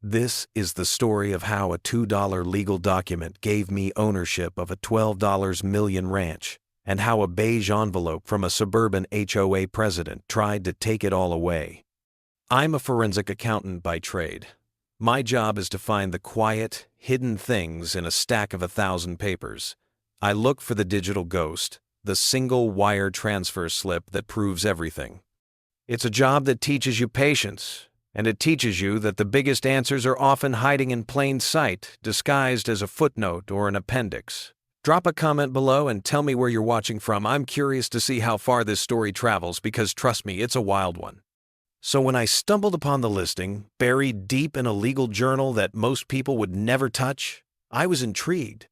This is the story of how a $2 legal document gave me ownership of a $12 million ranch, and how a beige envelope from a suburban HOA president tried to take it all away. I'm a forensic accountant by trade. My job is to find the quiet, hidden things in a stack of 1,000 papers. I look for the digital ghost, the single wire transfer slip that proves everything. It's a job that teaches you patience, and it teaches you that the biggest answers are often hiding in plain sight, disguised as a footnote or an appendix. Drop a comment below and tell me where you're watching from. I'm curious to see how far this story travels because, trust me, it's a wild one. So when I stumbled upon the listing, buried deep in a legal journal that most people would never touch, I was intrigued.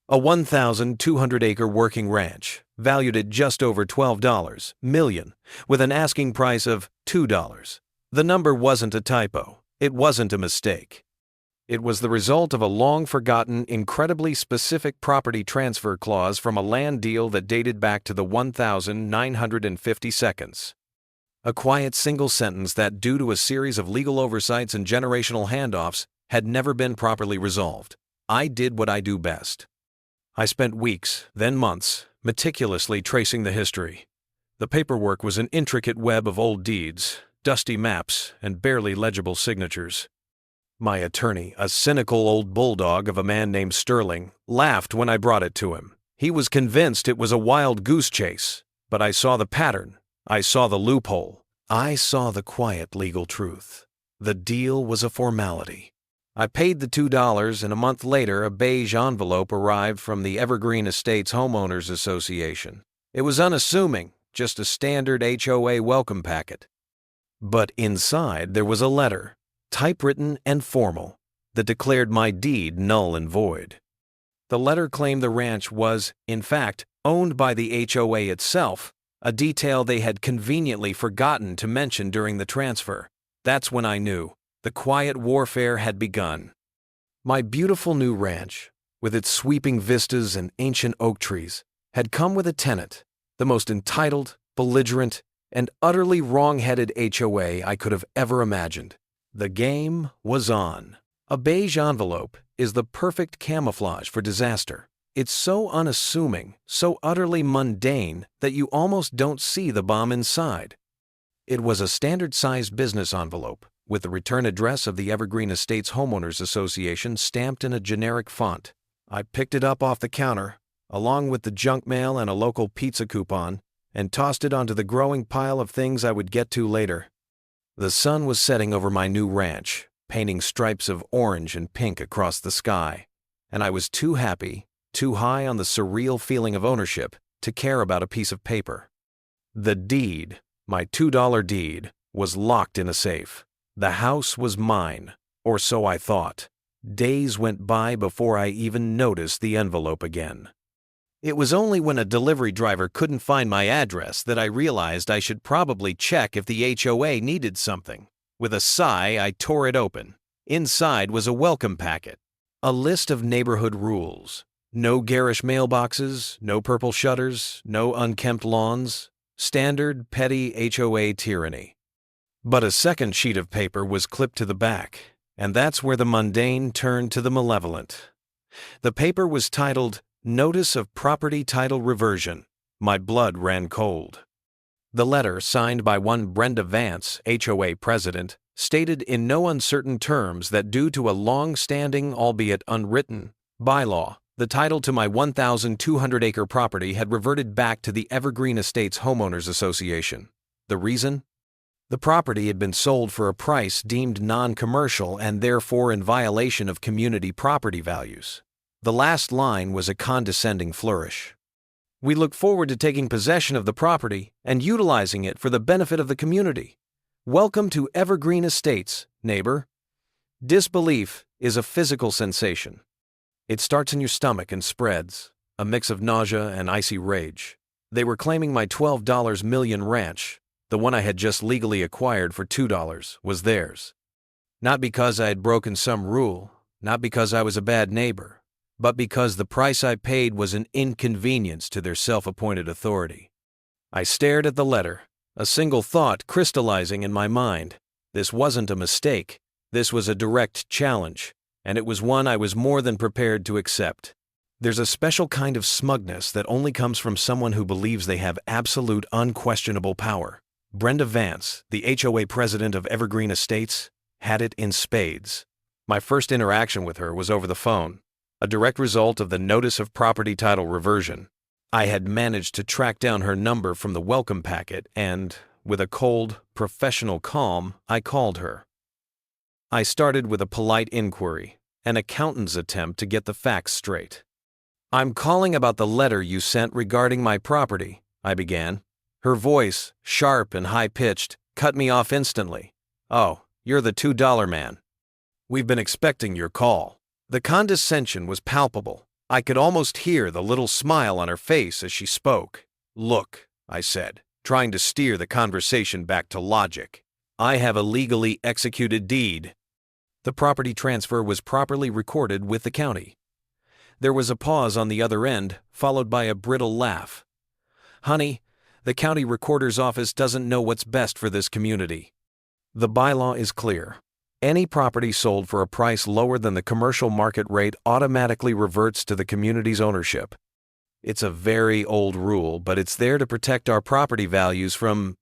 A 1,200-acre working ranch, valued at just over $12 million, with an asking price of $2. The number wasn't a typo. It wasn't a mistake. It was the result of a long-forgotten, incredibly specific property transfer clause from a land deal that dated back to the 1952. A quiet single sentence that, due to a series of legal oversights and generational handoffs, had never been properly resolved. I did what I do best. I spent weeks, then months, meticulously tracing the history. The paperwork was an intricate web of old deeds, dusty maps, and barely legible signatures. My attorney, a cynical old bulldog of a man named Sterling, laughed when I brought it to him. He was convinced it was a wild goose chase, but I saw the pattern. I saw the loophole. I saw the quiet legal truth. The deal was a formality. I paid the $2, and a month later a beige envelope arrived from the Evergreen Estates Homeowners Association. It was unassuming, just a standard HOA welcome packet. But inside there was a letter, typewritten and formal, that declared my deed null and void. The letter claimed the ranch was, in fact, owned by the HOA itself, a detail they had conveniently forgotten to mention during the transfer. That's when I knew the quiet warfare had begun. My beautiful new ranch, with its sweeping vistas and ancient oak trees, had come with a tenant, the most entitled, belligerent, and utterly wrong-headed HOA I could have ever imagined. The game was on. A beige envelope is the perfect camouflage for disaster. It's so unassuming, so utterly mundane, that you almost don't see the bomb inside. It was a standard-sized business envelope, with the return address of the Evergreen Estates Homeowners Association stamped in a generic font. I picked it up off the counter, along with the junk mail and a local pizza coupon, and tossed it onto the growing pile of things I would get to later. The sun was setting over my new ranch, painting stripes of orange and pink across the sky, and I was too happy, too high on the surreal feeling of ownership, to care about a piece of paper. The deed, my $2 deed, was locked in a safe. The house was mine, or so I thought. Days went by before I even noticed the envelope again. It was only when a delivery driver couldn't find my address that I realized I should probably check if the HOA needed something. With a sigh, I tore it open. Inside was a welcome packet, a list of neighborhood rules. No garish mailboxes, no purple shutters, no unkempt lawns. Standard, petty HOA tyranny. But a second sheet of paper was clipped to the back, and that's where the mundane turned to the malevolent. The paper was titled, Notice of Property Title Reversion. My blood ran cold. The letter, signed by one Brenda Vance, HOA president, stated in no uncertain terms that due to a long-standing, albeit unwritten, bylaw, the title to my 1,200-acre property had reverted back to the Evergreen Estates Homeowners Association. The reason? The property had been sold for a price deemed non-commercial and therefore in violation of community property values. The last line was a condescending flourish. We look forward to taking possession of the property and utilizing it for the benefit of the community. Welcome to Evergreen Estates, neighbor. Disbelief is a physical sensation. It starts in your stomach and spreads, a mix of nausea and icy rage. They were claiming my $12 million ranch, the one I had just legally acquired for $2, was theirs. Not because I had broken some rule, not because I was a bad neighbor, but because the price I paid was an inconvenience to their self-appointed authority. I stared at the letter, a single thought crystallizing in my mind. This wasn't a mistake. This was a direct challenge, and it was one I was more than prepared to accept. There's a special kind of smugness that only comes from someone who believes they have absolute, unquestionable power. Brenda Vance, the HOA president of Evergreen Estates, had it in spades. My first interaction with her was over the phone, a direct result of the notice of property title reversion. I had managed to track down her number from the welcome packet and, with a cold, professional calm, I called her. I started with a polite inquiry, an accountant's attempt to get the facts straight. "I'm calling about the letter you sent regarding my property," I began. Her voice, sharp and high-pitched, cut me off instantly. "Oh, you're the $2 man. We've been expecting your call." The condescension was palpable. I could almost hear the little smile on her face as she spoke. "Look," I said, trying to steer the conversation back to logic. "I have a legally executed deed." The property transfer was properly recorded with the county. There was a pause on the other end, followed by a brittle laugh. "Honey, the county recorder's office doesn't know what's best for this community. The bylaw is clear. Any property sold for a price lower than the commercial market rate automatically reverts to the community's ownership. It's a very old rule, but it's there to protect our property values from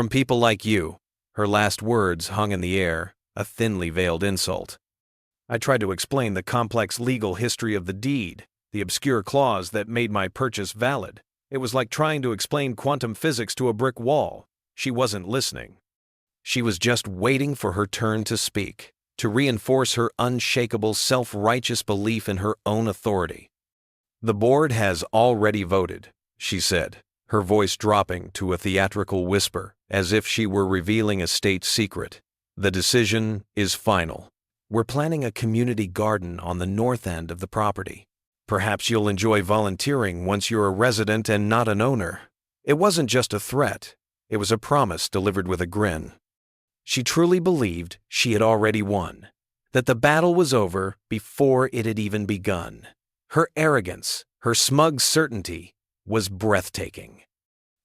people like you." Her last words hung in the air, a thinly veiled insult. I tried to explain the complex legal history of the deed, the obscure clause that made my purchase valid. It was like trying to explain quantum physics to a brick wall. She wasn't listening. She was just waiting for her turn to speak, to reinforce her unshakable, self-righteous belief in her own authority. "The board has already voted," she said, her voice dropping to a theatrical whisper, as if she were revealing a state secret. "The decision is final. We're planning a community garden on the north end of the property. Perhaps you'll enjoy volunteering once you're a resident and not an owner." It wasn't just a threat. It was a promise delivered with a grin. She truly believed she had already won, that the battle was over before it had even begun. Her arrogance, her smug certainty, was breathtaking.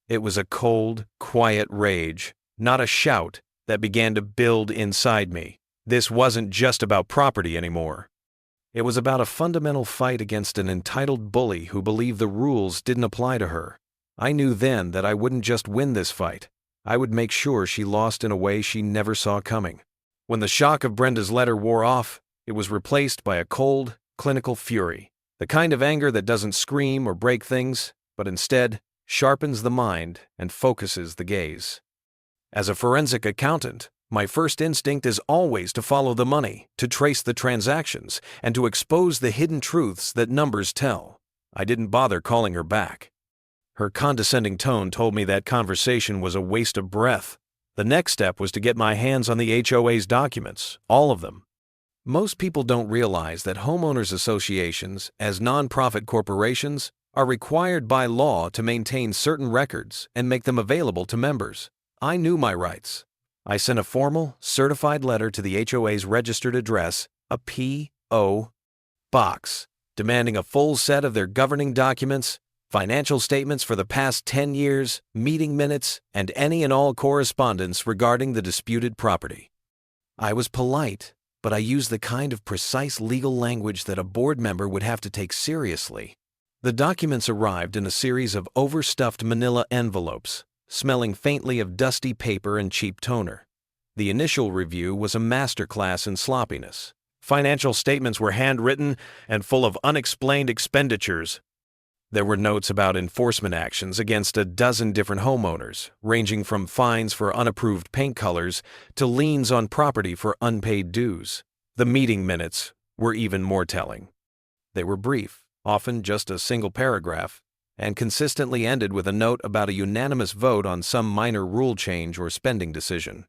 It was a cold, quiet rage, not a shout, that began to build inside me. This wasn't just about property anymore. It was about a fundamental fight against an entitled bully who believed the rules didn't apply to her. I knew then that I wouldn't just win this fight. I would make sure she lost in a way she never saw coming. When the shock of Brenda's letter wore off, it was replaced by a cold, clinical fury. The kind of anger that doesn't scream or break things, but instead sharpens the mind and focuses the gaze. As a forensic accountant, my first instinct is always to follow the money, to trace the transactions, and to expose the hidden truths that numbers tell. I didn't bother calling her back. Her condescending tone told me that conversation was a waste of breath. The next step was to get my hands on the HOA's documents, all of them. Most people don't realize that homeowners associations, as nonprofit corporations, are required by law to maintain certain records and make them available to members. I knew my rights. I sent a formal, certified letter to the HOA's registered address, a P.O. box, demanding a full set of their governing documents, financial statements for the past 10 years, meeting minutes, and any and all correspondence regarding the disputed property. I was polite, but I used the kind of precise legal language that a board member would have to take seriously. The documents arrived in a series of overstuffed manila envelopes, smelling faintly of dusty paper and cheap toner. The initial review was a masterclass in sloppiness. Financial statements were handwritten and full of unexplained expenditures. There were notes about enforcement actions against a dozen different homeowners, ranging from fines for unapproved paint colors to liens on property for unpaid dues. The meeting minutes were even more telling. They were brief, often just a single paragraph, and consistently ended with a note about a unanimous vote on some minor rule change or spending decision.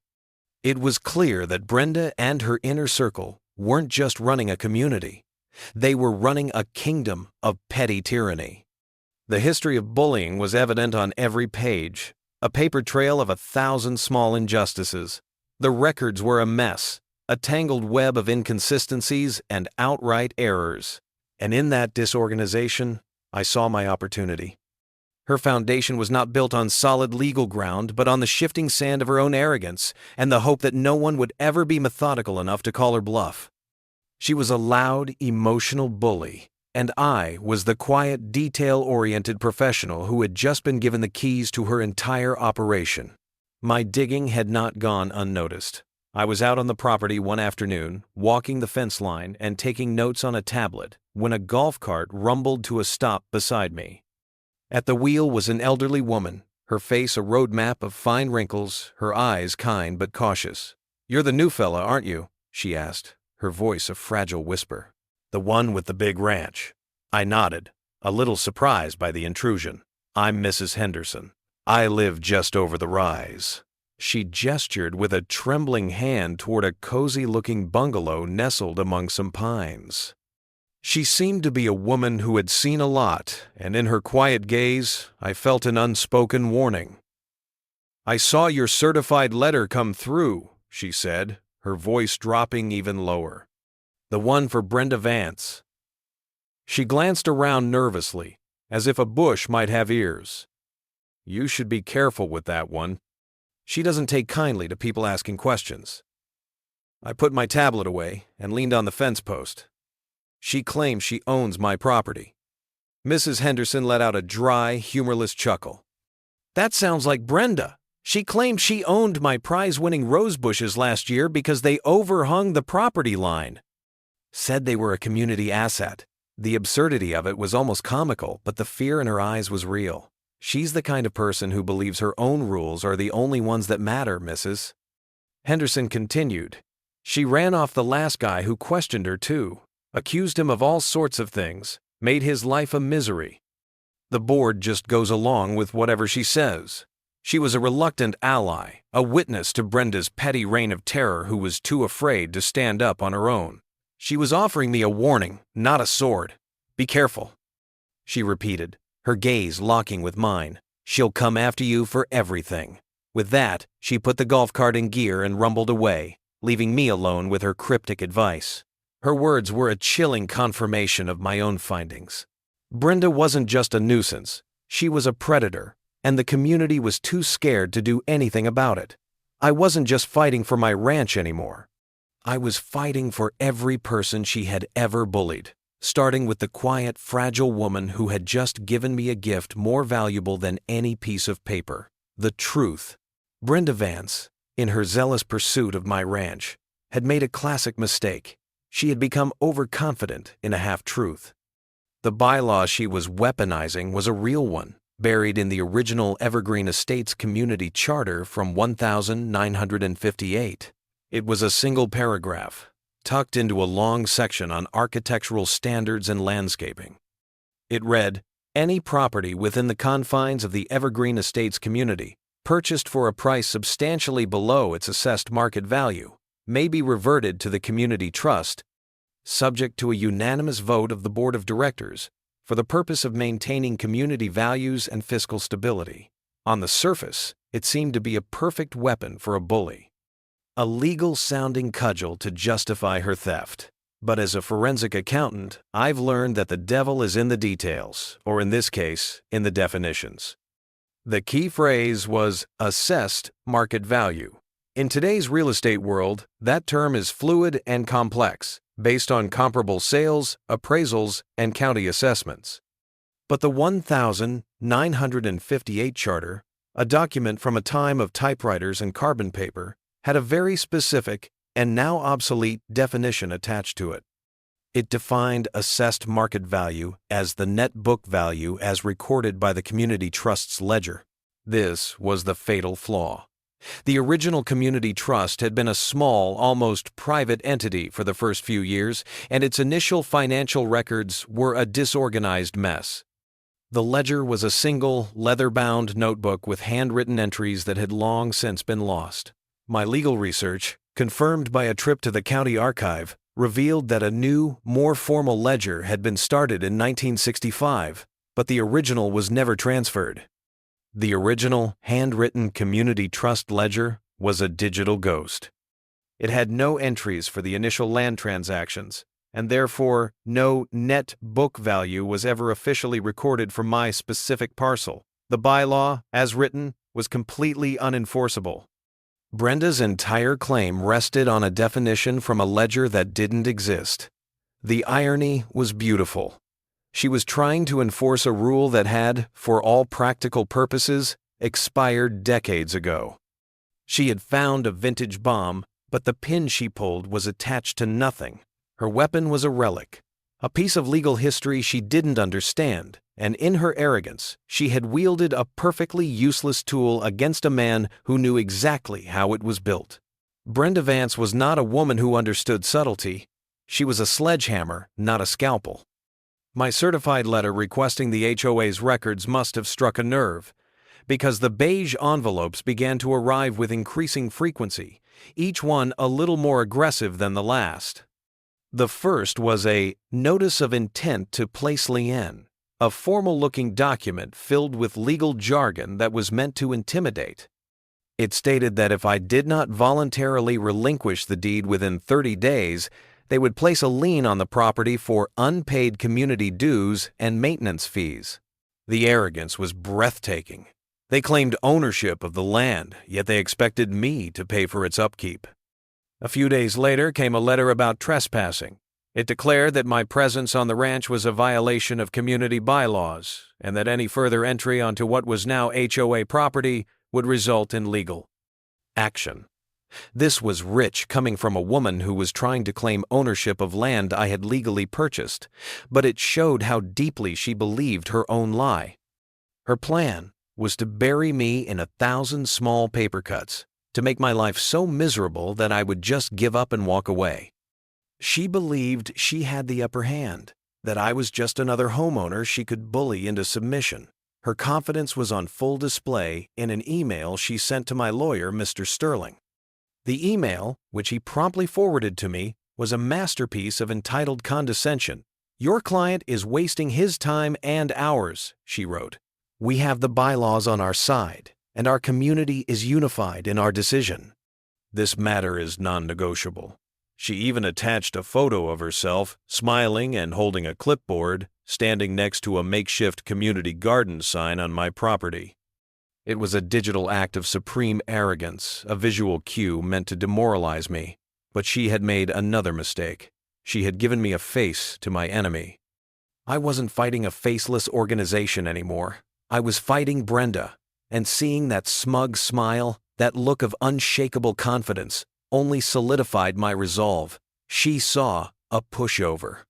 It was clear that Brenda and her inner circle weren't just running a community. They were running a kingdom of petty tyranny. The history of bullying was evident on every page, a paper trail of 1,000 small injustices. The records were a mess, a tangled web of inconsistencies and outright errors. And in that disorganization, I saw my opportunity. Her foundation was not built on solid legal ground, but on the shifting sand of her own arrogance and the hope that no one would ever be methodical enough to call her bluff. She was a loud, emotional bully, and I was the quiet, detail-oriented professional who had just been given the keys to her entire operation. My digging had not gone unnoticed. I was out on the property one afternoon, walking the fence line and taking notes on a tablet, when a golf cart rumbled to a stop beside me. At the wheel was an elderly woman, her face a road map of fine wrinkles, her eyes kind but cautious. "You're the new fella, aren't you?" she asked, her voice a fragile whisper. "The one with the big ranch." I nodded, a little surprised by the intrusion. "I'm Mrs. Henderson. I live just over the rise." She gestured with a trembling hand toward a cozy-looking bungalow nestled among some pines. She seemed to be a woman who had seen a lot, and in her quiet gaze, I felt an unspoken warning. "I saw your certified letter come through," she said, her voice dropping even lower. "The one for Brenda Vance." She glanced around nervously, as if a bush might have ears. "You should be careful with that one. She doesn't take kindly to people asking questions." I put my tablet away and leaned on the fence post. "She claims she owns my property." Mrs. Henderson let out a dry, humorless chuckle. "That sounds like Brenda. She claimed she owned my prize-winning rose bushes last year because they overhung the property line. Said they were a community asset." The absurdity of it was almost comical, but the fear in her eyes was real. "She's the kind of person who believes her own rules are the only ones that matter, Mrs." Henderson continued. "She ran off the last guy who questioned her, too. Accused him of all sorts of things, made his life a misery. The board just goes along with whatever she says. She was a reluctant ally, a witness to Brenda's petty reign of terror who was too afraid to stand up on her own. She was offering me a warning, not a sword. 'Be careful,' she repeated, her gaze locking with mine. 'She'll come after you for everything.' With that, she put the golf cart in gear and rumbled away, leaving me alone with her cryptic advice. Her words were a chilling confirmation of my own findings. Brenda wasn't just a nuisance, she was a predator, and the community was too scared to do anything about it. I wasn't just fighting for my ranch anymore. I was fighting for every person she had ever bullied, starting with the quiet, fragile woman who had just given me a gift more valuable than any piece of paper: the truth. Brenda Vance, in her zealous pursuit of my ranch, had made a classic mistake. She had become overconfident in a half-truth. The bylaw she was weaponizing was a real one, buried in the original Evergreen Estates Community Charter from 1958. It was a single paragraph, tucked into a long section on architectural standards and landscaping. It read, "Any property within the confines of the Evergreen Estates community, purchased for a price substantially below its assessed market value, may be reverted to the community trust, subject to a unanimous vote of the board of directors, for the purpose of maintaining community values and fiscal stability." On the surface, it seemed to be a perfect weapon for a bully. A legal-sounding cudgel to justify her theft. But as a forensic accountant, I've learned that the devil is in the details, or in this case, in the definitions. The key phrase was assessed market value. In today's real estate world, that term is fluid and complex, based on comparable sales, appraisals, and county assessments. But the 1958 Charter, a document from a time of typewriters and carbon paper, had a very specific and now obsolete definition attached to it. It defined assessed market value as the net book value as recorded by the community trust's ledger. This was the fatal flaw. The original community trust had been a small, almost private entity for the first few years, and its initial financial records were a disorganized mess. The ledger was a single, leather-bound notebook with handwritten entries that had long since been lost. My legal research, confirmed by a trip to the county archive, revealed that a new, more formal ledger had been started in 1965, but the original was never transferred. The original, handwritten community trust ledger was a digital ghost. It had no entries for the initial land transactions, and therefore no net book value was ever officially recorded for my specific parcel. The bylaw, as written, was completely unenforceable. Brenda's entire claim rested on a definition from a ledger that didn't exist. The irony was beautiful. She was trying to enforce a rule that had, for all practical purposes, expired decades ago. She had found a vintage bomb, but the pin she pulled was attached to nothing. Her weapon was a relic, a piece of legal history she didn't understand, and in her arrogance, she had wielded a perfectly useless tool against a man who knew exactly how it was built. Brenda Vance was not a woman who understood subtlety. She was a sledgehammer, not a scalpel. My certified letter requesting the HOA's records must have struck a nerve, because the beige envelopes began to arrive with increasing frequency, each one a little more aggressive than the last. The first was a notice of intent to place lien, a formal-looking document filled with legal jargon that was meant to intimidate. It stated that if I did not voluntarily relinquish the deed within 30 days, they would place a lien on the property for unpaid community dues and maintenance fees. The arrogance was breathtaking. They claimed ownership of the land, yet they expected me to pay for its upkeep. A few days later came a letter about trespassing. It declared that my presence on the ranch was a violation of community bylaws, and that any further entry onto what was now HOA property would result in legal action. This was rich coming from a woman who was trying to claim ownership of land I had legally purchased, but it showed how deeply she believed her own lie. Her plan was to bury me in 1,000 small paper cuts, to make my life so miserable that I would just give up and walk away. She believed she had the upper hand, that I was just another homeowner she could bully into submission. Her confidence was on full display in an email she sent to my lawyer, Mr. Sterling. The email, which he promptly forwarded to me, was a masterpiece of entitled condescension. "Your client is wasting his time and ours," she wrote. "We have the bylaws on our side, and our community is unified in our decision. This matter is non-negotiable." She even attached a photo of herself, smiling and holding a clipboard, standing next to a makeshift community garden sign on my property. It was a digital act of supreme arrogance, a visual cue meant to demoralize me. But she had made another mistake. She had given me a face to my enemy. I wasn't fighting a faceless organization anymore. I was fighting Brenda, and seeing that smug smile, that look of unshakable confidence, only solidified my resolve. She saw a pushover.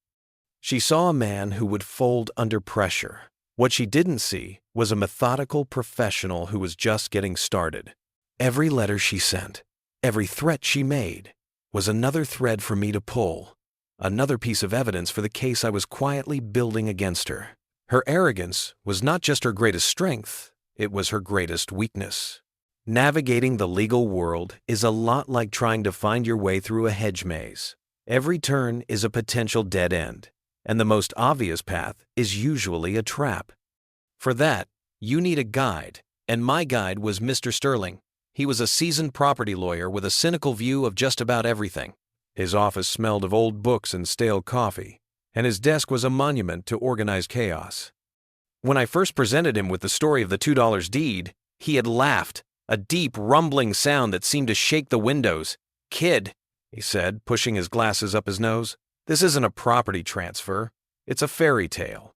She saw a man who would fold under pressure. What she didn't see was a methodical professional who was just getting started. Every letter she sent, every threat she made, was another thread for me to pull, another piece of evidence for the case I was quietly building against her. Her arrogance was not just her greatest strength, it was her greatest weakness. Navigating the legal world is a lot like trying to find your way through a hedge maze. Every turn is a potential dead end, and the most obvious path is usually a trap. For that, you need a guide, and my guide was Mr. Sterling. He was a seasoned property lawyer with a cynical view of just about everything. His office smelled of old books and stale coffee, and his desk was a monument to organized chaos. When I first presented him with the story of the $2 deed, he had laughed, a deep, rumbling sound that seemed to shake the windows. "Kid," he said, pushing his glasses up his nose, "this isn't a property transfer. It's a fairy tale.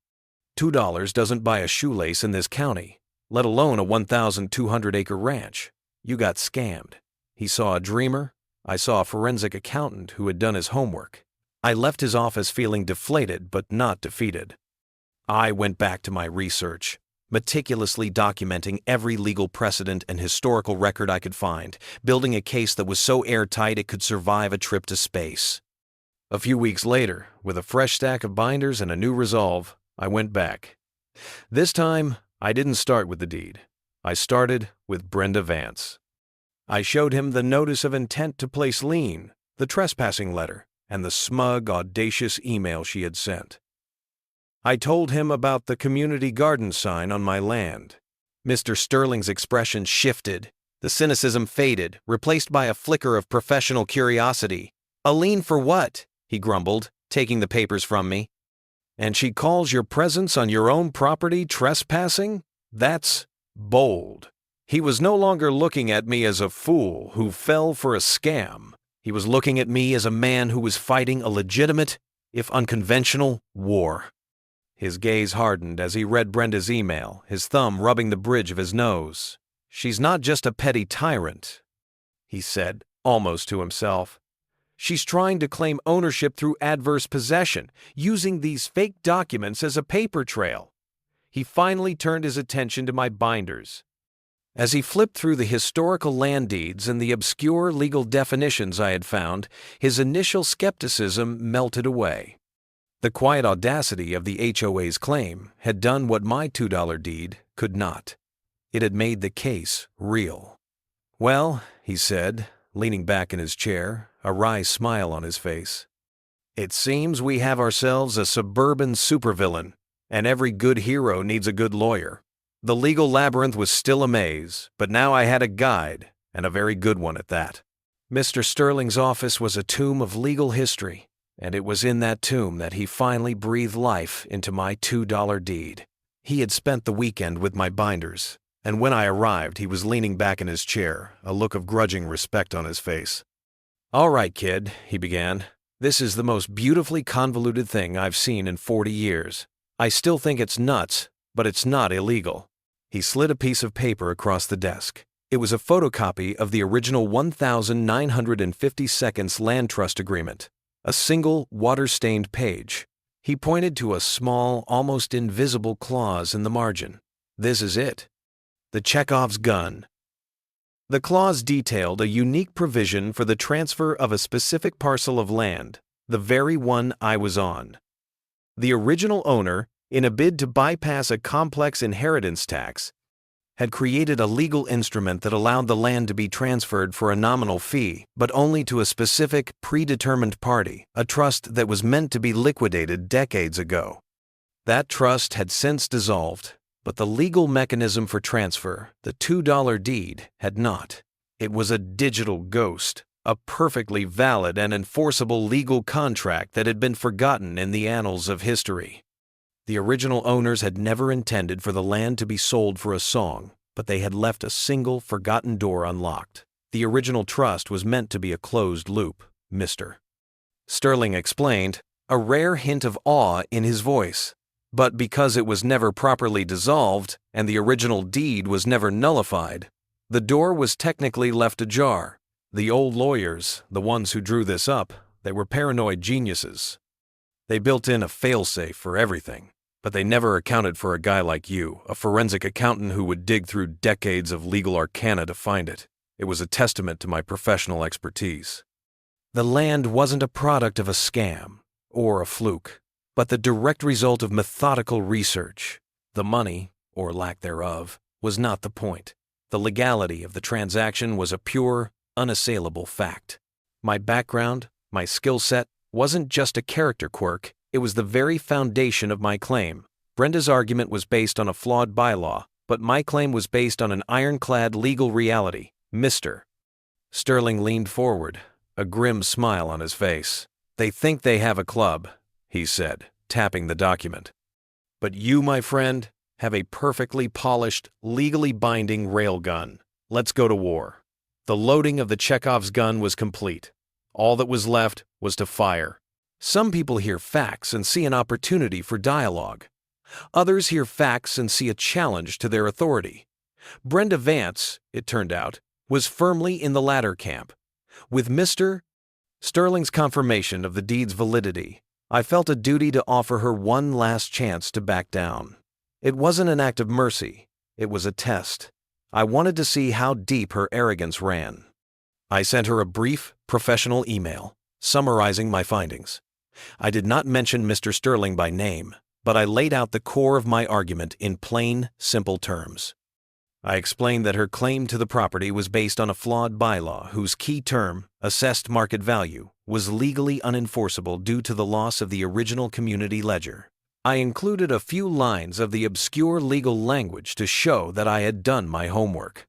$2 doesn't buy a shoelace in this county, let alone a 1,200-acre ranch. You got scammed." He saw a dreamer. I saw a forensic accountant who had done his homework. I left his office feeling deflated but not defeated. I went back to my research, meticulously documenting every legal precedent and historical record I could find, building a case that was so airtight it could survive a trip to space. A few weeks later, with a fresh stack of binders and a new resolve, I went back. This time, I didn't start with the deed. I started with Brenda Vance. I showed him the notice of intent to place lien, the trespassing letter, and the smug, audacious email she had sent. I told him about the community garden sign on my land. Mr. Sterling's expression shifted. The cynicism faded, replaced by a flicker of professional curiosity. "A lien for what?" he grumbled, taking the papers from me. "And she calls your presence on your own property trespassing? That's bold. He was no longer looking at me as a fool who fell for a scam. He was looking at me as a man who was fighting a legitimate, if unconventional, war. His gaze hardened as he read Brenda's email, his thumb rubbing the bridge of his nose. "She's not just a petty tyrant," he said, almost to himself. "She's trying to claim ownership through adverse possession, using these fake documents as a paper trail." He finally turned his attention to my binders. As he flipped through the historical land deeds and the obscure legal definitions I had found, his initial skepticism melted away. The quiet audacity of the HOA's claim had done what my $2 deed could not. It had made the case real. "Well," he said, leaning back in his chair, a wry smile on his face, "it seems we have ourselves a suburban supervillain, and every good hero needs a good lawyer." The legal labyrinth was still a maze, but now I had a guide, and a very good one at that. Mr. Sterling's office was a tomb of legal history, and it was in that tomb that he finally breathed life into my $2 deed. He had spent the weekend with my binders, and when I arrived he was leaning back in his chair, a look of grudging respect on his face. "All right, kid," he began. "This is the most beautifully convoluted thing I've seen in 40 years. I still think it's nuts, but it's not illegal." He slid a piece of paper across the desk. It was a photocopy of the original 1,950 seconds land trust agreement, a single water-stained page. He pointed to a small, almost invisible clause in the margin. "This is it. The Chekhov's gun." The clause detailed a unique provision for the transfer of a specific parcel of land, the very one I was on. The original owner, in a bid to bypass a complex inheritance tax, had created a legal instrument that allowed the land to be transferred for a nominal fee, but only to a specific, predetermined party, a trust that was meant to be liquidated decades ago. That trust had since dissolved, but the legal mechanism for transfer, the $2 deed, had not. It was a digital ghost, a perfectly valid and enforceable legal contract that had been forgotten in the annals of history. The original owners had never intended for the land to be sold for a song, but they had left a single forgotten door unlocked. The original trust was meant to be a closed loop, Mr. Sterling explained, a rare hint of awe in his voice. But because it was never properly dissolved and the original deed was never nullified, the door was technically left ajar. The old lawyers, the ones who drew this up, they were paranoid geniuses. They built in a failsafe for everything, but they never accounted for a guy like you, a forensic accountant who would dig through decades of legal arcana to find it. It was a testament to my professional expertise. The land wasn't a product of a scam or a fluke, but the direct result of methodical research. The money, or lack thereof, was not the point. The legality of the transaction was a pure, unassailable fact. My background, my skill set, wasn't just a character quirk, it was the very foundation of my claim. Brenda's argument was based on a flawed bylaw, but my claim was based on an ironclad legal reality. Mr. Sterling leaned forward, a grim smile on his face. "They think they have a club," he said, tapping the document. "But you, my friend, have a perfectly polished, legally binding railgun. Let's go to war." The loading of the Chekhov's gun was complete. All that was left was to fire. Some people hear facts and see an opportunity for dialogue. Others hear facts and see a challenge to their authority. Brenda Vance, it turned out, was firmly in the latter camp. With Mr. Sterling's confirmation of the deed's validity, I felt a duty to offer her one last chance to back down. It wasn't an act of mercy, it was a test. I wanted to see how deep her arrogance ran. I sent her a brief, professional email, summarizing my findings. I did not mention Mr. Sterling by name, but I laid out the core of my argument in plain, simple terms. I explained that her claim to the property was based on a flawed bylaw whose key term, assessed market value, was legally unenforceable due to the loss of the original community ledger. I included a few lines of the obscure legal language to show that I had done my homework.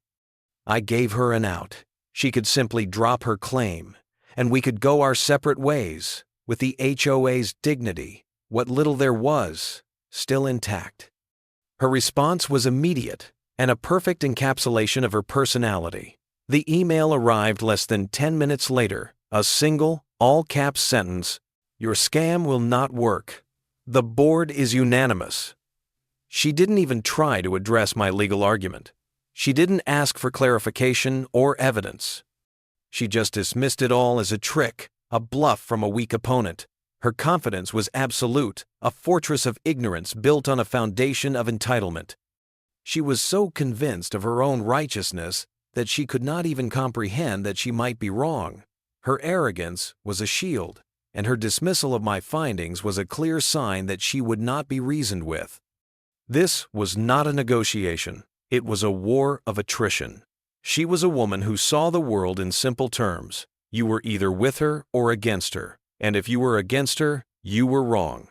I gave her an out. She could simply drop her claim, and we could go our separate ways, with the HOA's dignity, what little there was, still intact. Her response was immediate, and a perfect encapsulation of her personality. The email arrived less than 10 minutes later, a single, all-caps sentence: "Your scam will not work. The board is unanimous." She didn't even try to address my legal argument. She didn't ask for clarification or evidence. She just dismissed it all as a trick, a bluff from a weak opponent. Her confidence was absolute, a fortress of ignorance built on a foundation of entitlement. She was so convinced of her own righteousness that she could not even comprehend that she might be wrong. Her arrogance was a shield, and her dismissal of my findings was a clear sign that she would not be reasoned with. This was not a negotiation. It was a war of attrition. She was a woman who saw the world in simple terms. You were either with her or against her, and if you were against her, you were wrong.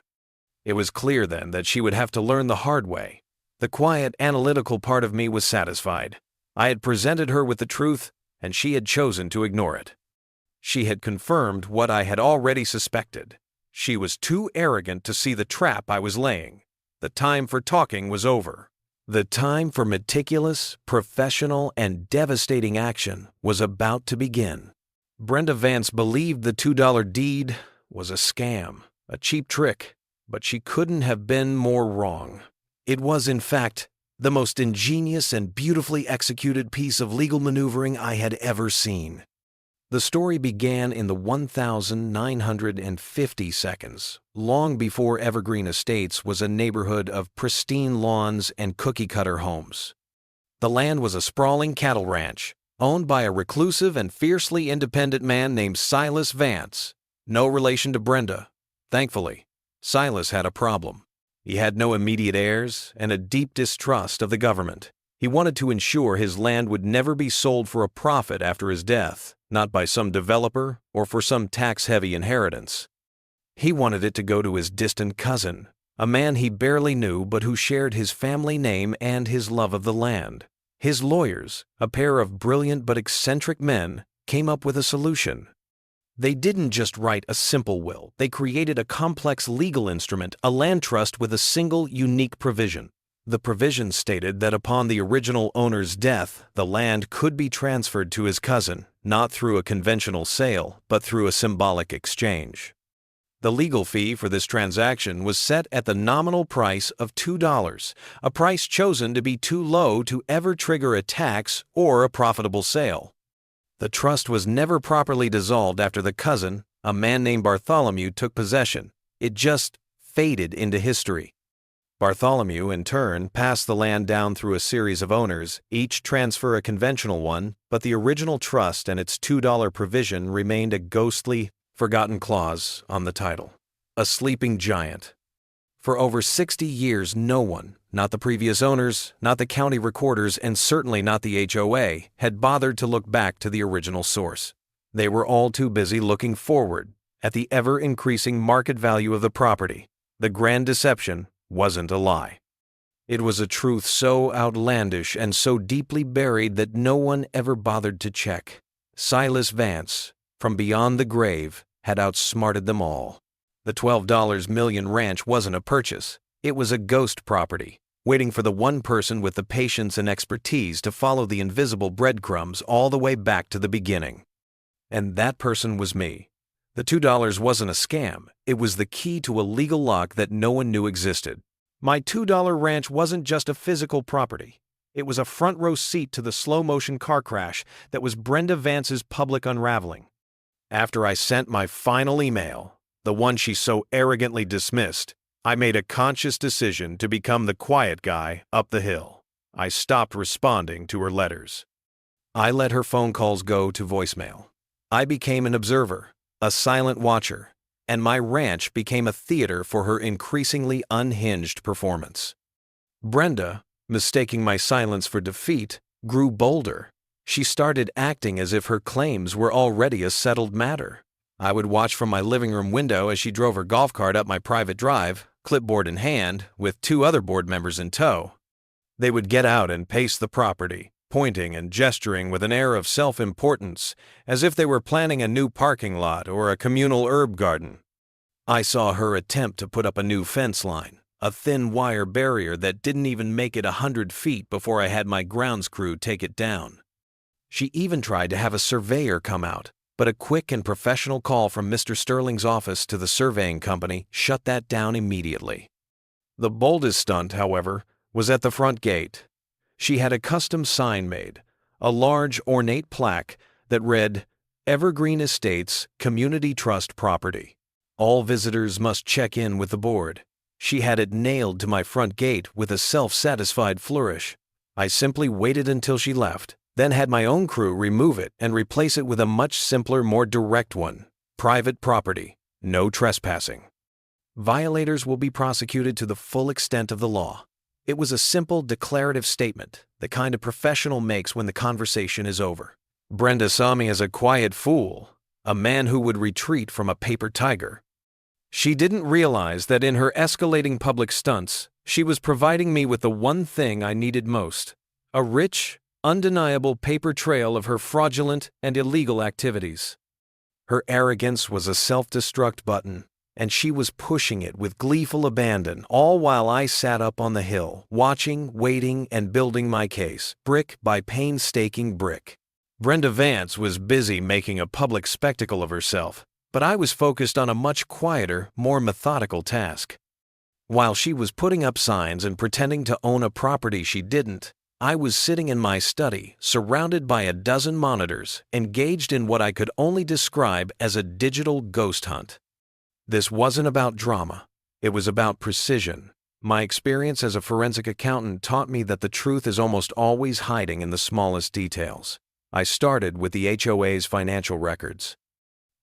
It was clear then that she would have to learn the hard way. The quiet, analytical part of me was satisfied. I had presented her with the truth, and she had chosen to ignore it. She had confirmed what I had already suspected. She was too arrogant to see the trap I was laying. The time for talking was over. The time for meticulous, professional, and devastating action was about to begin. Brenda Vance believed the $2 deed was a scam, a cheap trick, but she couldn't have been more wrong. It was, in fact, the most ingenious and beautifully executed piece of legal maneuvering I had ever seen. The story began in the 1950 seconds, long before Evergreen Estates was a neighborhood of pristine lawns and cookie-cutter homes. The land was a sprawling cattle ranch, owned by a reclusive and fiercely independent man named Silas Vance. No relation to Brenda. Thankfully, Silas had a problem. He had no immediate heirs and a deep distrust of the government. He wanted to ensure his land would never be sold for a profit after his death, not by some developer or for some tax-heavy inheritance. He wanted it to go to his distant cousin, a man he barely knew but who shared his family name and his love of the land. His lawyers, a pair of brilliant but eccentric men, came up with a solution. They didn't just write a simple will. They created a complex legal instrument, a land trust with a single, unique provision. The provision stated that upon the original owner's death, the land could be transferred to his cousin, not through a conventional sale, but through a symbolic exchange. The legal fee for this transaction was set at the nominal price of $2, a price chosen to be too low to ever trigger a tax or a profitable sale. The trust was never properly dissolved after the cousin, a man named Bartholomew, took possession. It just faded into history. Bartholomew, in turn, passed the land down through a series of owners, each transfer a conventional one, but the original trust and its $2 provision remained a ghostly, forgotten clause on the title. A sleeping giant. For over 60 years, no one, not the previous owners, not the county recorders, and certainly not the HOA, had bothered to look back to the original source. They were all too busy looking forward at the ever-increasing market value of the property. The grand deception wasn't a lie. It was a truth so outlandish and so deeply buried that no one ever bothered to check. Silas Vance, from beyond the grave, had outsmarted them all. The $12 million ranch wasn't a purchase. It was a ghost property, waiting for the one person with the patience and expertise to follow the invisible breadcrumbs all the way back to the beginning. And that person was me. The $2 wasn't a scam. It was the key to a legal lock that no one knew existed. My $2 ranch wasn't just a physical property. It was a front-row seat to the slow-motion car crash that was Brenda Vance's public unraveling. After I sent my final email, the one she so arrogantly dismissed, I made a conscious decision to become the quiet guy up the hill. I stopped responding to her letters. I let her phone calls go to voicemail. I became an observer, a silent watcher, and my ranch became a theater for her increasingly unhinged performance. Brenda, mistaking my silence for defeat, grew bolder. She started acting as if her claims were already a settled matter. I would watch from my living room window as she drove her golf cart up my private drive, clipboard in hand, with 2 other board members in tow. They would get out and pace the property, pointing and gesturing with an air of self-importance, as if they were planning a new parking lot or a communal herb garden. I saw her attempt to put up a new fence line, a thin wire barrier that didn't even make it 100 feet before I had my grounds crew take it down. She even tried to have a surveyor come out, but a quick and professional call from Mr. Sterling's office to the surveying company shut that down immediately. The boldest stunt, however, was at the front gate. She had a custom sign made, a large, ornate plaque that read, "Evergreen Estates Community Trust Property. All visitors must check in with the board." She had it nailed to my front gate with a self-satisfied flourish. I simply waited until she left, then had my own crew remove it and replace it with a much simpler, more direct one. Private property, no trespassing. Violators will be prosecuted to the full extent of the law. It was a simple declarative statement, the kind a professional makes when the conversation is over. Brenda saw me as a quiet fool, a man who would retreat from a paper tiger. She didn't realize that in her escalating public stunts, she was providing me with the one thing I needed most: a rich, undeniable paper trail of her fraudulent and illegal activities. Her arrogance was a self-destruct button, and she was pushing it with gleeful abandon, all while I sat up on the hill, watching, waiting, and building my case, brick by painstaking brick. Brenda Vance was busy making a public spectacle of herself, but I was focused on a much quieter, more methodical task. While she was putting up signs and pretending to own a property she didn't, I was sitting in my study, surrounded by a dozen monitors, engaged in what I could only describe as a digital ghost hunt. This wasn't about drama. It was about precision. My experience as a forensic accountant taught me that the truth is almost always hiding in the smallest details. I started with the HOA's financial records.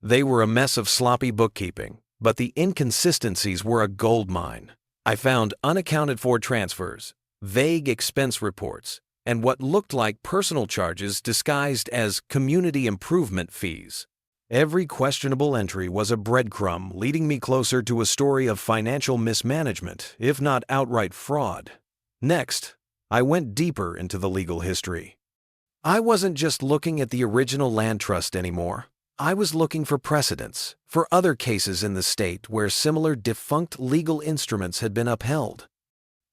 They were a mess of sloppy bookkeeping, but the inconsistencies were a goldmine. I found unaccounted-for transfers, vague expense reports, and what looked like personal charges disguised as community improvement fees. Every questionable entry was a breadcrumb leading me closer to a story of financial mismanagement, if not outright fraud. Next, I went deeper into the legal history. I wasn't just looking at the original land trust anymore. I was looking for precedents, for other cases in the state where similar defunct legal instruments had been upheld.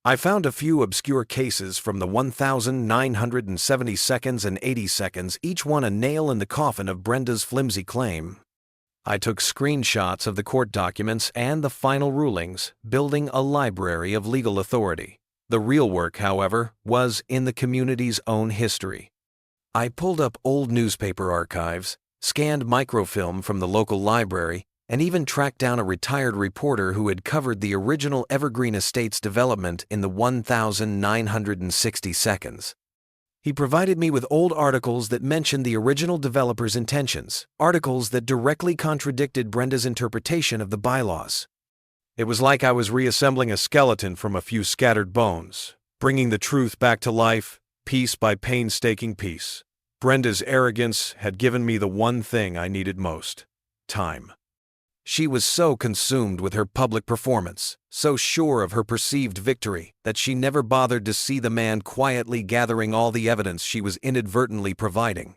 I found a few obscure cases from the 1,970 seconds and 80 seconds, each one a nail in the coffin of Brenda's flimsy claim. I took screenshots of the court documents and the final rulings, building a library of legal authority. The real work, however, was in the community's own history. I pulled up old newspaper archives, scanned microfilm from the local library, and even tracked down a retired reporter who had covered the original Evergreen Estates development in the 1,960 seconds. He provided me with old articles that mentioned the original developer's intentions, articles that directly contradicted Brenda's interpretation of the bylaws. It was like I was reassembling a skeleton from a few scattered bones, bringing the truth back to life, piece by painstaking piece. Brenda's arrogance had given me the one thing I needed most: time. She was so consumed with her public performance, so sure of her perceived victory, that she never bothered to see the man quietly gathering all the evidence she was inadvertently providing.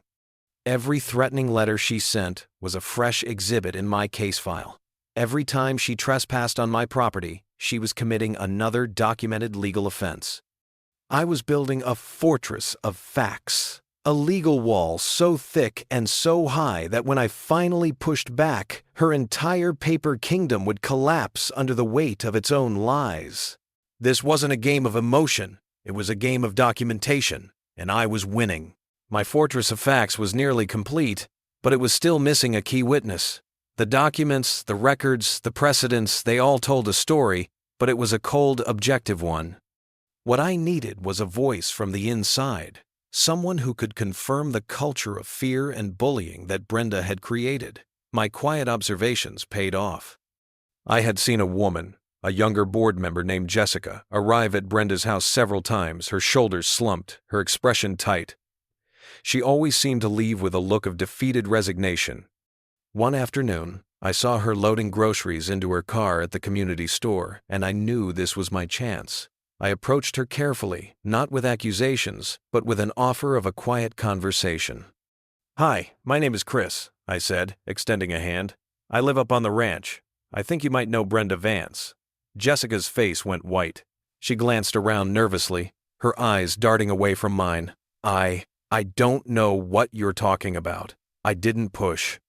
Every threatening letter she sent was a fresh exhibit in my case file. Every time she trespassed on my property, she was committing another documented legal offense. I was building a fortress of facts. A legal wall so thick and so high that when I finally pushed back, her entire paper kingdom would collapse under the weight of its own lies. This wasn't a game of emotion, it was a game of documentation, and I was winning. My fortress of facts was nearly complete, but it was still missing a key witness. The documents, the records, the precedents, they all told a story, but it was a cold, objective one. What I needed was a voice from the inside. Someone who could confirm the culture of fear and bullying that Brenda had created. My quiet observations paid off. I had seen a woman, a younger board member named Jessica, arrive at Brenda's house several times, her shoulders slumped, her expression tight. She always seemed to leave with a look of defeated resignation. One afternoon, I saw her loading groceries into her car at the community store, and I knew this was my chance. I approached her carefully, not with accusations, but with an offer of a quiet conversation. "Hi, my name is Chris," I said, extending a hand. "I live up on the ranch. I think you might know Brenda Vance. Jessica's face went white. She glanced around nervously, her eyes darting away from mine. I don't know what you're talking about. I didn't push.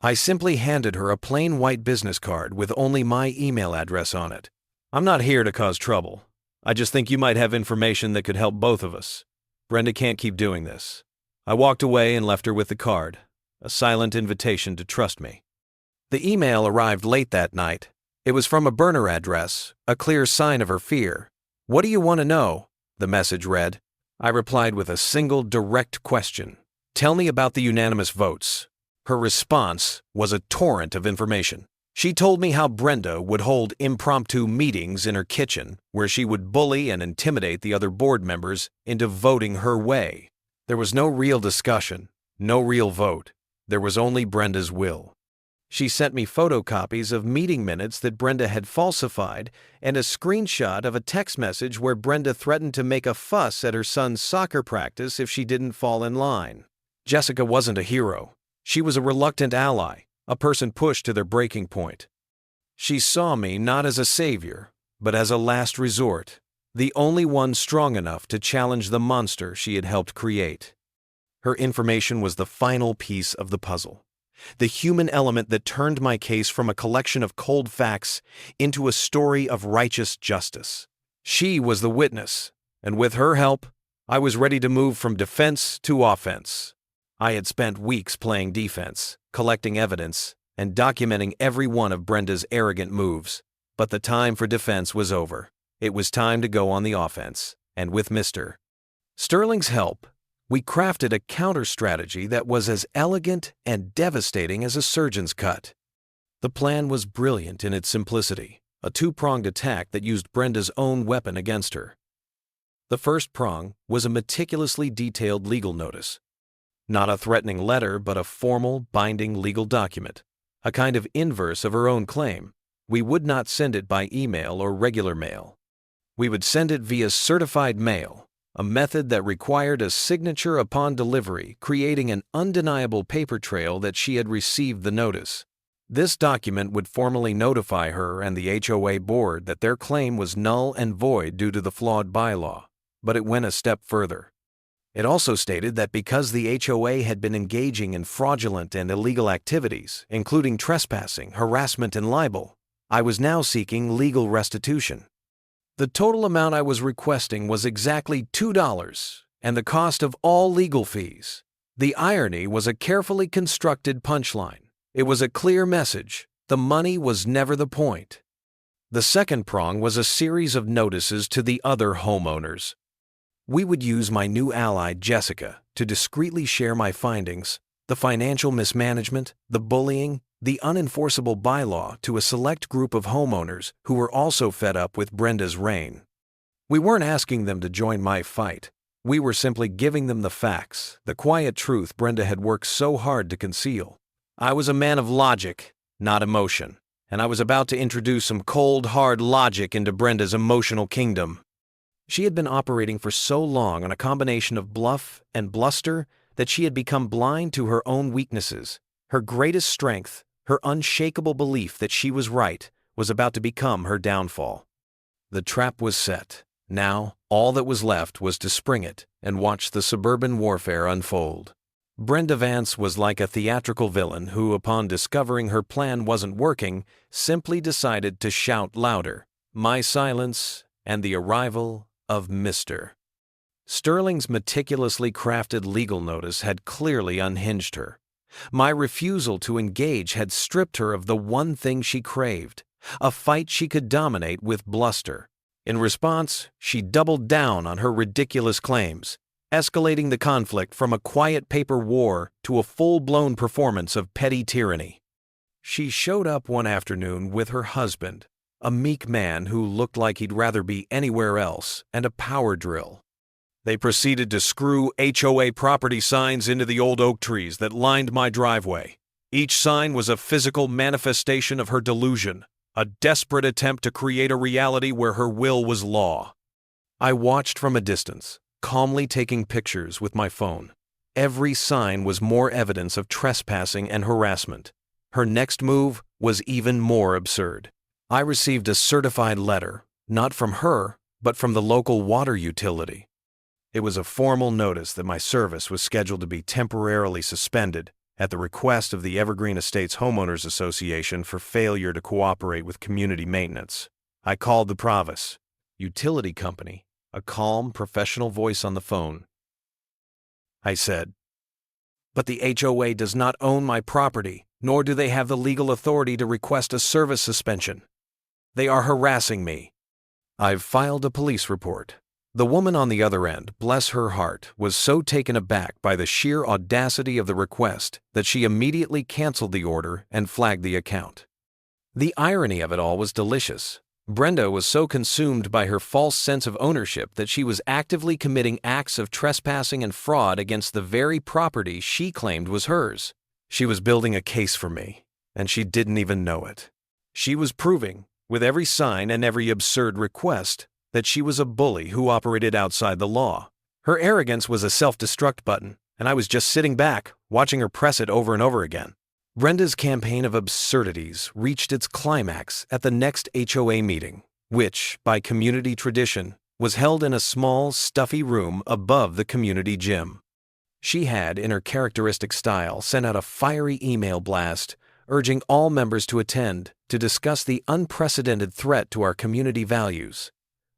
I simply handed her a plain white business card with only my email address on it. I'm not here to cause trouble. I just think you might have information that could help both of us. Brenda can't keep doing this. I walked away and left her with the card, a silent invitation to trust me. The email arrived late that night. It was from a burner address, a clear sign of her fear. "What do you want to know?" the message read. I replied with a single direct question. "Tell me about the unanimous votes." Her response was a torrent of information. She told me how Brenda would hold impromptu meetings in her kitchen where she would bully and intimidate the other board members into voting her way. There was no real discussion, no real vote. There was only Brenda's will. She sent me photocopies of meeting minutes that Brenda had falsified and a screenshot of a text message where Brenda threatened to make a fuss at her son's soccer practice if she didn't fall in line. Jessica wasn't a hero. She was a reluctant ally, a person pushed to their breaking point. She saw me not as a savior, but as a last resort, the only one strong enough to challenge the monster she had helped create. Her information was the final piece of the puzzle. The human element that turned my case from a collection of cold facts into a story of righteous justice. She was the witness, and with her help, I was ready to move from defense to offense. I had spent weeks playing defense, collecting evidence, and documenting every one of Brenda's arrogant moves, but the time for defense was over. It was time to go on the offense, and with Mr. Sterling's help, we crafted a counter-strategy that was as elegant and devastating as a surgeon's cut. The plan was brilliant in its simplicity, a two-pronged attack that used Brenda's own weapon against her. The first prong was a meticulously detailed legal notice. Not a threatening letter, but a formal, binding legal document, a kind of inverse of her own claim. We would not send it by email or regular mail. We would send it via certified mail, a method that required a signature upon delivery, creating an undeniable paper trail that she had received the notice. This document would formally notify her and the HOA board that their claim was null and void due to the flawed bylaw, but it went a step further. It also stated that because the HOA had been engaging in fraudulent and illegal activities, including trespassing, harassment, and libel, I was now seeking legal restitution. The total amount I was requesting was exactly $2 and the cost of all legal fees. The irony was a carefully constructed punchline. It was a clear message. The money was never the point. The second prong was a series of notices to the other homeowners. We would use my new ally, Jessica, to discreetly share my findings, the financial mismanagement, the bullying, the unenforceable bylaw to a select group of homeowners who were also fed up with Brenda's reign. We weren't asking them to join my fight. We were simply giving them the facts, the quiet truth Brenda had worked so hard to conceal. I was a man of logic, not emotion, and I was about to introduce some cold, hard logic into Brenda's emotional kingdom. She had been operating for so long on a combination of bluff and bluster that she had become blind to her own weaknesses. Her greatest strength, her unshakable belief that she was right, was about to become her downfall. The trap was set. Now, all that was left was to spring it and watch the suburban warfare unfold. Brenda Vance was like a theatrical villain who, upon discovering her plan wasn't working, simply decided to shout louder. My silence and the arrival of Mr. Sterling's meticulously crafted legal notice had clearly unhinged her. My refusal to engage had stripped her of the one thing she craved, a fight she could dominate with bluster. In response, she doubled down on her ridiculous claims, escalating the conflict from a quiet paper war to a full-blown performance of petty tyranny. She showed up one afternoon with her husband, a meek man who looked like he'd rather be anywhere else, and a power drill. They proceeded to screw HOA property signs into the old oak trees that lined my driveway. Each sign was a physical manifestation of her delusion, a desperate attempt to create a reality where her will was law. I watched from a distance, calmly taking pictures with my phone. Every sign was more evidence of trespassing and harassment. Her next move was even more absurd. I received a certified letter, not from her, but from the local water utility. It was a formal notice that my service was scheduled to be temporarily suspended at the request of the Evergreen Estates Homeowners Association for failure to cooperate with community maintenance. I called the Provis utility company, a calm, professional voice on the phone. I said, "But the HOA does not own my property, nor do they have the legal authority to request a service suspension. They are harassing me. I've filed a police report." The woman on the other end, bless her heart, was so taken aback by the sheer audacity of the request that she immediately canceled the order and flagged the account. The irony of it all was delicious. Brenda was so consumed by her false sense of ownership that she was actively committing acts of trespassing and fraud against the very property she claimed was hers. She was building a case for me, and she didn't even know it. She was proving, with every sign and every absurd request, that she was a bully who operated outside the law. Her arrogance was a self-destruct button, and I was just sitting back, watching her press it over and over again. Brenda's campaign of absurdities reached its climax at the next HOA meeting, which, by community tradition, was held in a small, stuffy room above the community gym. She had, in her characteristic style, sent out a fiery email blast urging all members to attend to discuss the unprecedented threat to our community values.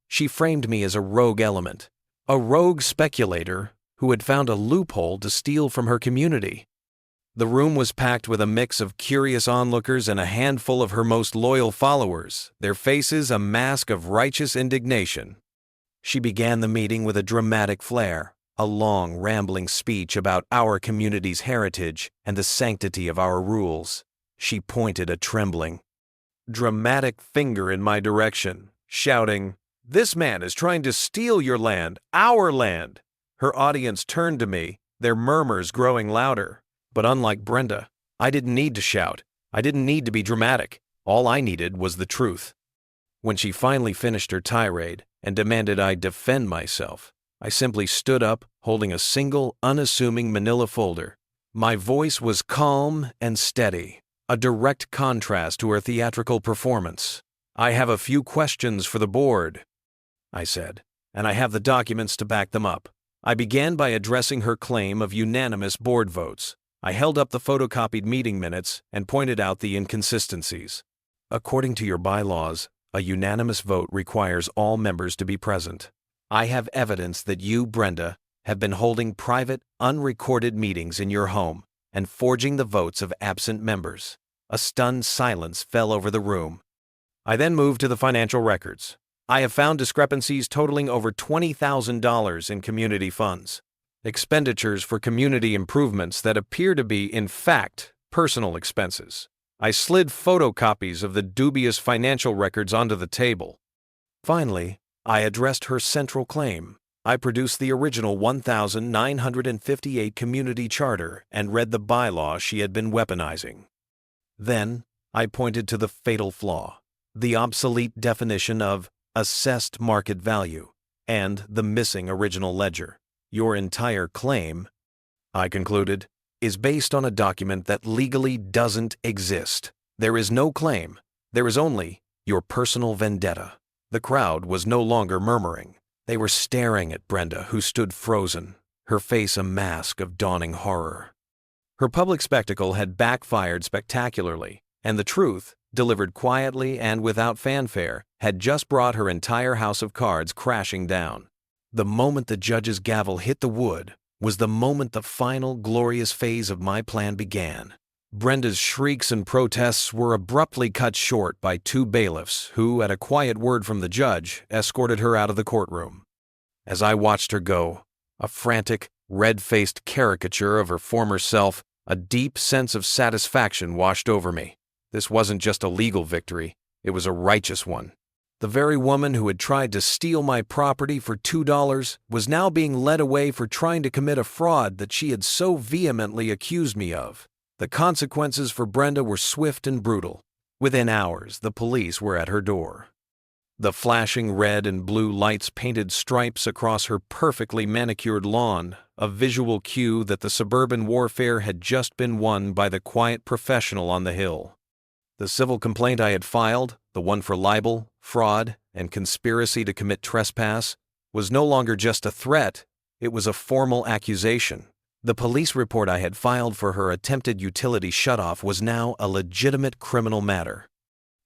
She framed me as a rogue element, a rogue speculator who had found a loophole to steal from her community. The room was packed with a mix of curious onlookers and a handful of her most loyal followers, their faces a mask of righteous indignation. She began the meeting with a dramatic flair, a long, rambling speech about our community's heritage and the sanctity of our rules. She pointed a trembling, dramatic finger in my direction, shouting, "This man is trying to steal your land, our land!" Her audience turned to me, their murmurs growing louder. But unlike Brenda, I didn't need to shout. I didn't need to be dramatic. All I needed was the truth. When she finally finished her tirade and demanded I defend myself, I simply stood up, holding a single, unassuming manila folder. My voice was calm and steady, a direct contrast to her theatrical performance. "I have a few questions for the board," I said, "and I have the documents to back them up." I began by addressing her claim of unanimous board votes. I held up the photocopied meeting minutes and pointed out the inconsistencies. According to your bylaws, a unanimous vote requires all members to be present. I have evidence that you, Brenda, have been holding private, unrecorded meetings in your home and forging the votes of absent members. A stunned silence fell over the room. I then moved to the financial records. I have found discrepancies totaling over $20,000 in community funds. Expenditures for community improvements that appear to be, in fact, personal expenses. I slid photocopies of the dubious financial records onto the table. Finally, I addressed her central claim. I produced the original 1958 community charter and read the bylaw she had been weaponizing. Then, I pointed to the fatal flaw, the obsolete definition of assessed market value, and the missing original ledger. Your entire claim, I concluded, is based on a document that legally doesn't exist. There is no claim. There is only your personal vendetta. The crowd was no longer murmuring. They were staring at Brenda, who stood frozen, her face a mask of dawning horror. Her public spectacle had backfired spectacularly, and the truth, delivered quietly and without fanfare, had just brought her entire house of cards crashing down. The moment the judge's gavel hit the wood was the moment the final glorious phase of my plan began. Brenda's shrieks and protests were abruptly cut short by two bailiffs who, at a quiet word from the judge, escorted her out of the courtroom. As I watched her go, a frantic, red-faced caricature of her former self, a deep sense of satisfaction washed over me. This wasn't just a legal victory, it was a righteous one. The very woman who had tried to steal my property for $2 was now being led away for trying to commit a fraud that she had so vehemently accused me of. The consequences for Brenda were swift and brutal. Within hours, the police were at her door. The flashing red and blue lights painted stripes across her perfectly manicured lawn, a visual cue that the suburban warfare had just been won by the quiet professional on the hill. The civil complaint I had filed, the one for libel, fraud, and conspiracy to commit trespass, was no longer just a threat, it was a formal accusation. The police report I had filed for her attempted utility shutoff was now a legitimate criminal matter.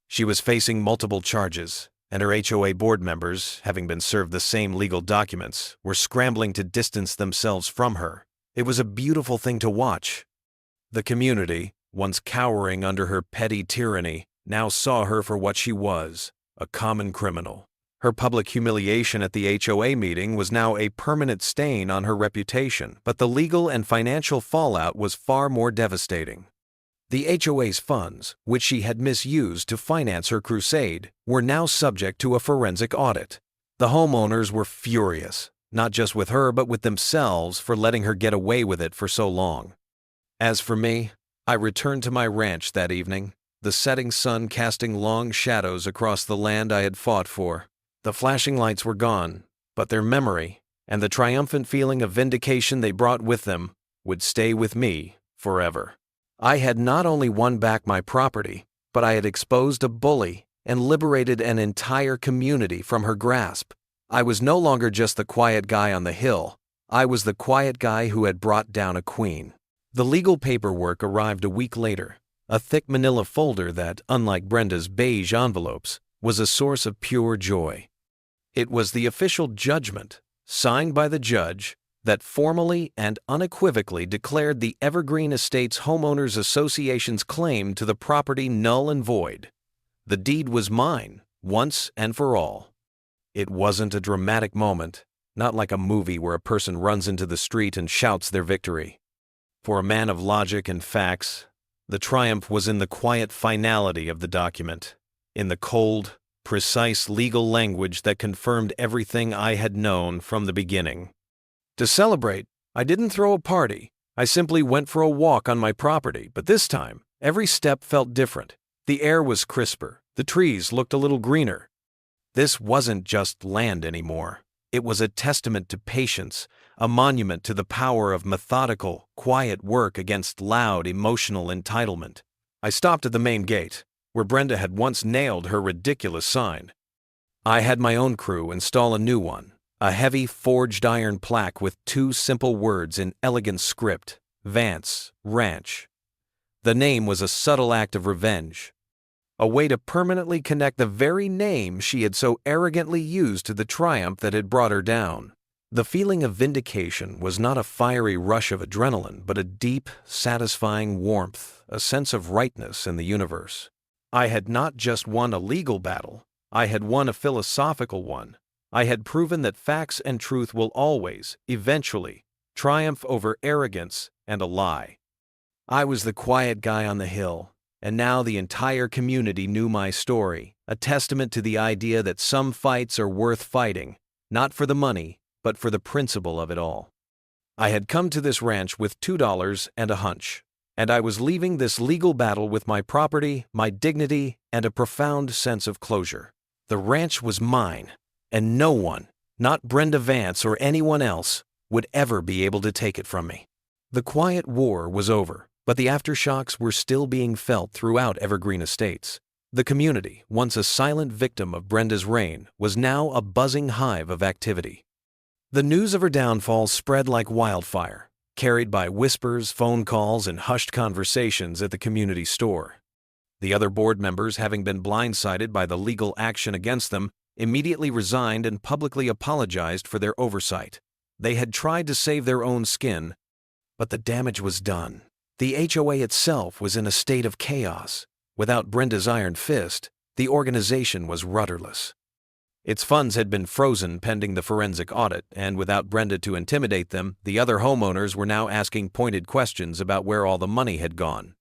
She was facing multiple charges, and her HOA board members, having been served the same legal documents, were scrambling to distance themselves from her. It was a beautiful thing to watch. The community, once cowering under her petty tyranny, now saw her for what she was, a common criminal. Her public humiliation at the HOA meeting was now a permanent stain on her reputation, but the legal and financial fallout was far more devastating. The HOA's funds, which she had misused to finance her crusade, were now subject to a forensic audit. The homeowners were furious, not just with her but with themselves for letting her get away with it for so long. As for me, I returned to my ranch that evening, the setting sun casting long shadows across the land I had fought for. The flashing lights were gone, but their memory, and the triumphant feeling of vindication they brought with them, would stay with me forever. I had not only won back my property, but I had exposed a bully and liberated an entire community from her grasp. I was no longer just the quiet guy on the hill. I was the quiet guy who had brought down a queen. The legal paperwork arrived a week later, a thick manila folder that, unlike Brenda's beige envelopes, was a source of pure joy. It was the official judgment, signed by the judge, that formally and unequivocally declared the Evergreen Estates Homeowners Association's claim to the property null and void. The deed was mine, once and for all. It wasn't a dramatic moment, not like a movie where a person runs into the street and shouts their victory. For a man of logic and facts, the triumph was in the quiet finality of the document, in the cold, precise legal language that confirmed everything I had known from the beginning. To celebrate, I didn't throw a party. I simply went for a walk on my property, but this time, every step felt different. The air was crisper, the trees looked a little greener. This wasn't just land anymore. It was a testament to patience, a monument to the power of methodical, quiet work against loud, emotional entitlement. I stopped at the main gate, where Brenda had once nailed her ridiculous sign. I had my own crew install a new one, a heavy forged iron plaque with two simple words in elegant script, Vance Ranch. The name was a subtle act of revenge, a way to permanently connect the very name she had so arrogantly used to the triumph that had brought her down. The feeling of vindication was not a fiery rush of adrenaline, but a deep, satisfying warmth, a sense of rightness in the universe. I had not just won a legal battle, I had won a philosophical one. I had proven that facts and truth will always, eventually, triumph over arrogance and a lie. I was the quiet guy on the hill, and now the entire community knew my story, a testament to the idea that some fights are worth fighting, not for the money, but for the principle of it all. I had come to this ranch with $2 and a hunch, and I was leaving this legal battle with my property, my dignity, and a profound sense of closure. The ranch was mine, and no one, not Brenda Vance or anyone else, would ever be able to take it from me. The quiet war was over, but the aftershocks were still being felt throughout Evergreen Estates. The community, once a silent victim of Brenda's reign, was now a buzzing hive of activity. The news of her downfall spread like wildfire, carried by whispers, phone calls, and hushed conversations at the community store. The other board members, having been blindsided by the legal action against them, immediately resigned and publicly apologized for their oversight. They had tried to save their own skin, but the damage was done. The HOA itself was in a state of chaos. Without Brenda's iron fist, the organization was rudderless. Its funds had been frozen pending the forensic audit, and without Brenda to intimidate them, the other homeowners were now asking pointed questions about where all the money had gone.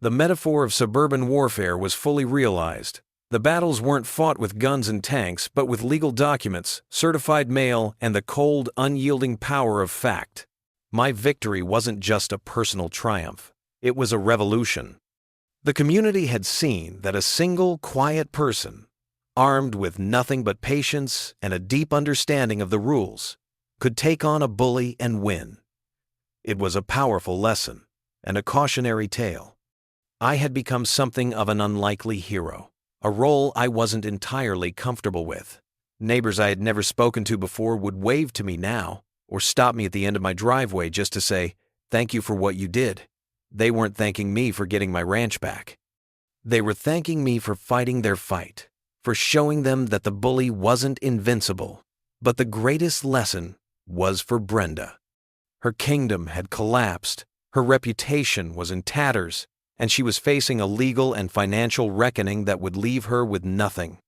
The metaphor of suburban warfare was fully realized. The battles weren't fought with guns and tanks, but with legal documents, certified mail, and the cold, unyielding power of fact. My victory wasn't just a personal triumph. It was a revolution. The community had seen that a single, quiet person, armed with nothing but patience and a deep understanding of the rules, could take on a bully and win. It was a powerful lesson and a cautionary tale. I had become something of an unlikely hero, a role I wasn't entirely comfortable with. Neighbors I had never spoken to before would wave to me now, or stop me at the end of my driveway just to say, "Thank you for what you did." They weren't thanking me for getting my ranch back. They were thanking me for fighting their fight, for showing them that the bully wasn't invincible. But the greatest lesson was for Brenda. Her kingdom had collapsed, her reputation was in tatters, and she was facing a legal and financial reckoning that would leave her with nothing.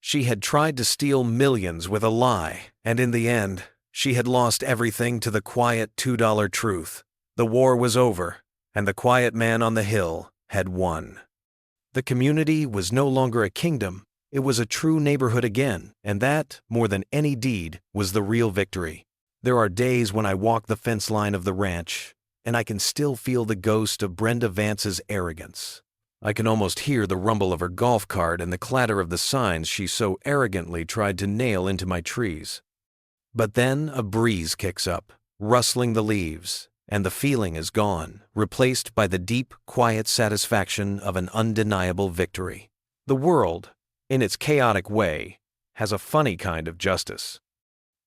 She had tried to steal millions with a lie, and in the end, she had lost everything to the quiet $2 truth. The war was over, and the quiet man on the hill had won. The community was no longer a kingdom, it was a true neighborhood again, and that, more than any deed, was the real victory. There are days when I walk the fence line of the ranch, and I can still feel the ghost of Brenda Vance's arrogance. I can almost hear the rumble of her golf cart and the clatter of the signs she so arrogantly tried to nail into my trees. But then a breeze kicks up, rustling the leaves, and the feeling is gone, replaced by the deep, quiet satisfaction of an undeniable victory. The world, in its chaotic way, has a funny kind of justice.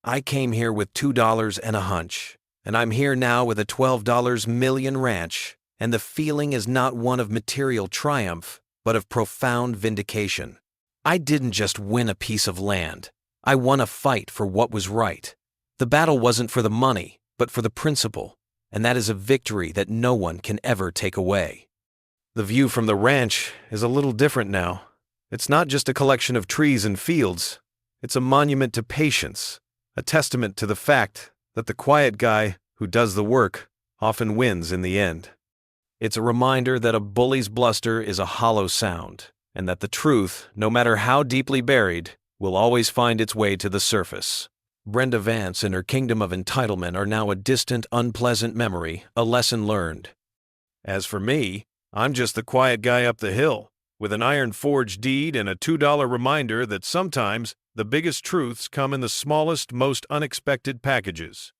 I came here with $2 and a hunch, and I'm here now with a $12 million ranch, and the feeling is not one of material triumph, but of profound vindication. I didn't just win a piece of land. I won a fight for what was right. The battle wasn't for the money, but for the principle, and that is a victory that no one can ever take away. The view from the ranch is a little different now. It's not just a collection of trees and fields. It's a monument to patience, a testament to the fact that the quiet guy who does the work often wins in the end. It's a reminder that a bully's bluster is a hollow sound, and that the truth, no matter how deeply buried, will always find its way to the surface. Brenda Vance and her kingdom of entitlement are now a distant, unpleasant memory, a lesson learned. As for me, I'm just the quiet guy up the hill, with an iron-forged deed and a $2 reminder that sometimes the biggest truths come in the smallest, most unexpected packages.